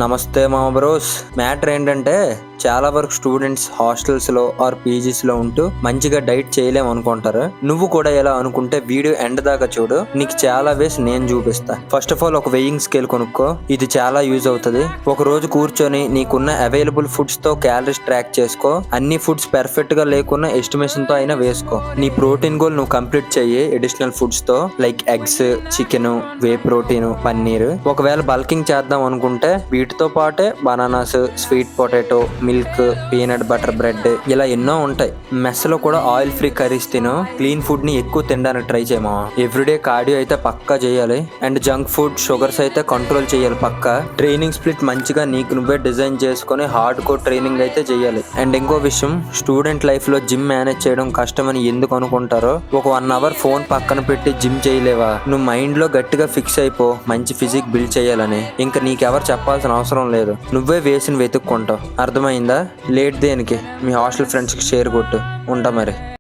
నమస్తే మామ bros. Matter ఏంటంటే చాలా వరకు స్టూడెంట్స్ హాస్టల్స్ లో ఆర్ పీజీస్ లో ఉంటూ మంచిగా డైట్ చేయలేం అనుకుంటారు. నువ్వు కూడా ఎలా అనుకుంటే వీడియో ఎండ్ దాకా చూడు, నీకు చాలా వేస్ నేను చూపిస్తా. ఫస్ట్ ఆఫ్ ఆల్ ఒక వెయింగ్ స్కేల్ కొనుక్కో, ఇది చాలా యూజ్ అవుతుంది. ఒక రోజు కూర్చొని నీకున్న అవైలబుల్ ఫుడ్స్ తో క్యాలరీస్ ట్రాక్ చేసుకో. అన్ని ఫుడ్స్ పర్ఫెక్ట్ గా లేకున్నా ఎస్టిమేషన్ తో అయినా వేసుకో. నీ ప్రోటీన్ గోల్ నువ్వు కంప్లీట్ చెయ్యి అడిషనల్ ఫుడ్స్ తో, like eggs, chicken, whey protein, paneer. ఒకవేళ బల్కింగ్ చేద్దాం అనుకుంటే వీటితో పాటే bananas, sweet potato, milk, peanut butter bread, ఇలా ఎన్నో ఉంటాయి. మెస్ లో కూడా ఆయిల్ ఫ్రీ కర్రీస్ తిను. క్లీన్ ఫుడ్ ని ఎక్కువ తినడానికి ట్రై చేయమా. ఎవ్రీడే కార్డియో అయితే పక్కా చేయాలి. అండ్ జంక్ ఫుడ్, షుగర్స్ అయితే కంట్రోల్ చేయాలి పక్కా. ట్రైనింగ్ స్ప్లిట్ మంచిగా నీకు నువ్వే డిజైన్ చేసుకుని హార్డ్ కోర్ ట్రైనింగ్ అయితే చేయాలి. అండ్ ఇంకో విషయం, స్టూడెంట్ లైఫ్ లో జిమ్ మేనేజ్ చేయడం కష్టమని ఎందుకు అనుకుంటారో, ఒక 1 hour ఫోన్ పక్కన పెట్టి జిమ్ చేయలేవా? నువ్వు మైండ్ లో గట్టిగా ఫిక్స్ అయిపో మంచి ఫిజిక్ బిల్డ్ చేయాలని. ఇంకా నీకెవరు చెప్పాల్సిన అవసరం లేదు, నువ్వే వేసిన వెతుక్కుంటావు. అర్థమైందా? లేట్ దేనికి, మీ హాస్టల్ ఫ్రెండ్స్ కి షేర్ కొట్టు. ఉంటా మరి.